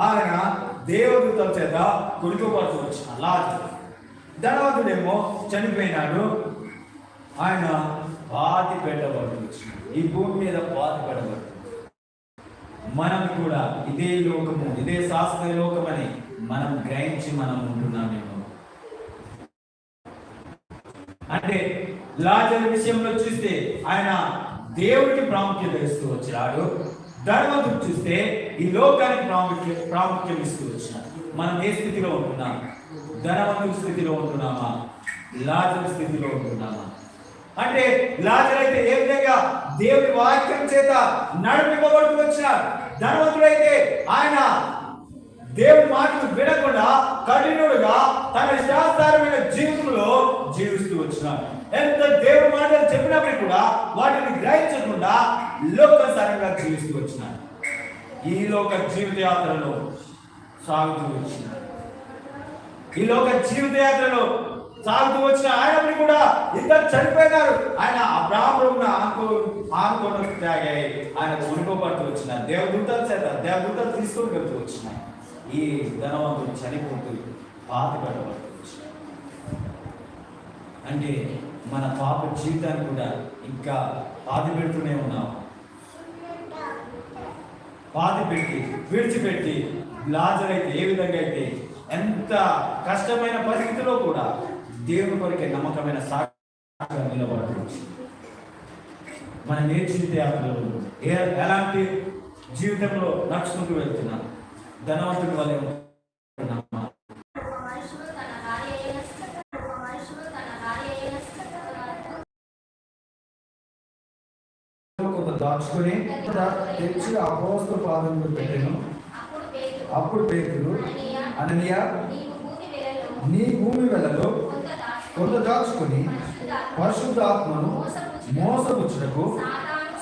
ఆయన దేవదూతల చేత కొనుక్కోబడుతూ వచ్చిన లాజరు. ధనవంతుడేమో చనిపోయినాడు, ఆయన పాతి పెట్టబడుతూ వచ్చినాడు. ఈ భూమి మీద పాతి పెట్టబడుతుంది. మనం కూడా ఇదే లోకము, ఇదే శాస్త్రీయ లోకం అని మనం గ్రహించి మనం ఉంటున్నామేమో. అంటే లాజరు విషయంలో చూస్తే ఆయన దేవుడికి ప్రాముఖ్యత ఇస్తూ వచ్చినాడు. ధనవంతుడు చూస్తే ఈ లోకానికి ప్రాముఖ్యం ఇస్తూ వచ్చినాడు. మనం ఏ స్థితిలో ఉంటున్నాం? ధనవంతుడి స్థితిలో ఉంటున్నామా? లాజరు స్థితిలో ఉంటున్నామా? అంటే లాజరు అయితే ఏ విధంగా దేవుడి వాక్యం చేత నడిపింపబడుతూ వచ్చినాడు. ధనవంతుడైతే ఆయన దేవుడి మాటలు వినకుండా కఠినుడుగా తన శాస్త్రమైన జీవితంలో జీవిస్తూ వచ్చినాడు. ఎంత దేవుడి మాటలు చెప్పినప్పటికీ కూడా వాటిని గ్రహించకుండా లోకానుసారంగా జీవిస్తూ వచ్చినాడు. ఈ లోక జీవిత యాత్రలో సాగుతూ వచ్చినాడు. ఈ లోక జీవిత యాత్రలో సాగుతూ వచ్చిన ఆయనని కూడా ఇద్దరు చనిపోయినారు. ఆయన అబ్రాహ్మణ ఆనుకోవడం త్యాగాయి. ఆయన కొనుక్కోబడుతూ వచ్చినారు. దేవదూతలు తీసుకొని వెళ్తూ వచ్చినాయి. ఈ ధనవంతుడు చనిపోతూ పాతి పెట్టబడుతూ వచ్చినాడు. అంటే మన పాప జీవితాన్ని కూడా ఇంకా పాతి పెడుతూనే ఉన్నాం. పాతి పెట్టి విడిచిపెట్టి లాజరు అయితే ఏ విధంగా అయితే ఎంత కష్టమైన పరిస్థితిలో కూడా దేవుని కొరకే నమ్మకమైన సాక్షిగా నిలబడుతుంది. మనం ఏ జీవిత యాత్రలో ఎలాంటి జీవితంలో నడుచుకుంటూ వెళ్తున్నాం? ధనవంతుడి వల్లే ఉంటున్నామా? దాచుకొని తెచ్చి అపోస్తల పాదములు పెట్టెను. అప్పుడు పేతురు, అననీయ, నీ భూమి వెలలో కొంత దాచుకొని పరిశుద్ధాత్మను మోసపుచ్చుటకు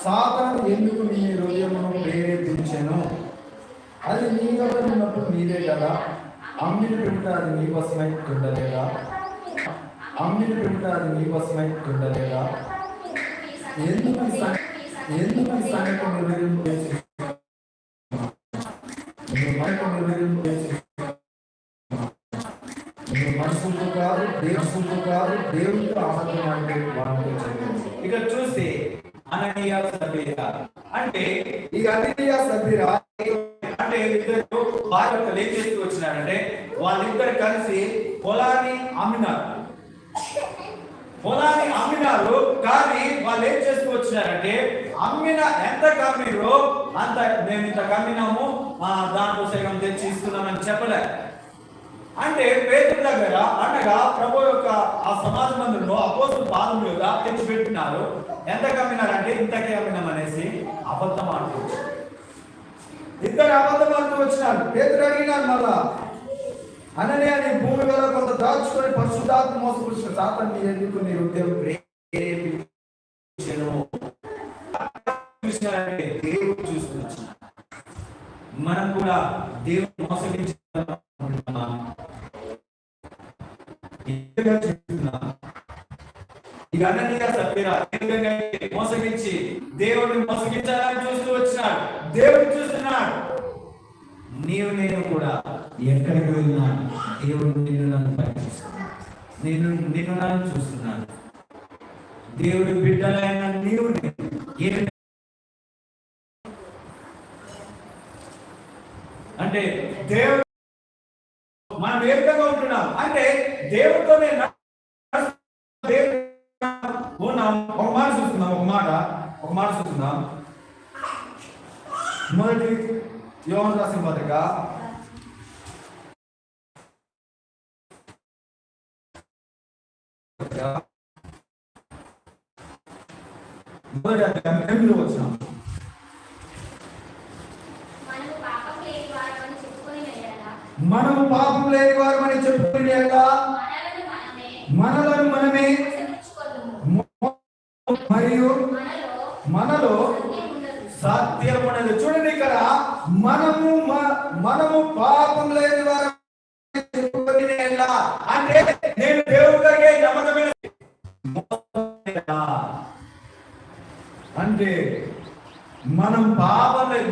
సాతాను ఎందుకు నీ హృదయమును ప్రేరేపించెను? అది నీ వద్ద ఉన్నప్పుడు నీదే కదా. అమ్మిని పెంట అది నీ వశమై ఉండలేదా? అమ్మిని పెంట అది నీ వశమై ఉండలేదా? ఎందుకు ఈ సంగతి నిర్వహింపు చేసి మనుషులతో కాదు, దేవునితో కాదు, దేవునితో అబద్ధం అంటే వాళ్ళతో చెప్పండి. ఇక చూస్తే అననీయ సబ్బీరా అంటే ఈ అననీయ సబ్బీరా అంటే ఇద్దరు భార్యలు ఏం చేస్తూ వచ్చినారంటే వాళ్ళిద్దరు కలిసి పొలాన్ని అమ్మినారు. కానీ వాళ్ళు ఏం చేస్తూ వచ్చినారంటే అమ్మిన ఎంత కమ్మిరో అంత మేము ఇంత కమ్మినాము, దాంట్లో సగం తెచ్చి ఇస్తున్నామని చెప్పలే. అంటే పేతురు దగ్గర అనగా ప్రభు యొక్క ఆ సమాజ మందిరంలో అపోస్తల పాదములుగా తెచ్చి పెట్టినారు. ఎంత కమ్మినారంటే ఇంతకే అమ్మినాం అనేసి అబద్ధం ఆడుతూ ఇద్దరు అబద్ధం ఆడుతూ వచ్చినారు. పేతురు అడిగినారు మళ్ళా, అననీయ, నీ భూమి వేళ కొంత దాచుకొని పరిశుద్ధాత్మ మోసపుచ్చిన సాతాను ఎందుకు నీ హృదయం ప్రేరేపించెను? దేవుడు చూస్తున్నా. మనం కూడా దేవుడు మోసగించుకున్నాం. ఇక అననీయ సబ్బీరా మోసగించి దేవుడిని మోసగించాలని చూస్తూ వచ్చినాడు. దేవుడు చూస్తున్నాడు. నీవు నేను కూడా ఎక్కడికి వెళ్ళినా దేవుడు నిన్ను నన్ను పరీక్షిస్తున్నాడు. నిన్ను నన్ను చూస్తున్నాడు. దేవుడి బిడ్డలైన నీవు అంటే దేవుడు మనం ఏ విధంగా ఉంటున్నాం అంటే దేవుడితోనే ఉన్నాం. ఒక మాట చూస్తున్నాం. మొదటి యోహాను రాసిన పత్రిక 8వ వచనం. మనము పాపం లేని వారమని చెప్పుకుని మనలను మనమే మరియు మనలో సత్యం ఉన్నది. చూడండి, ఇక్కడ మనము పాపం లేని వారు అంటే నేను దేవుడికే నమ్మకమైన అంటే మనం పాపం లేదు.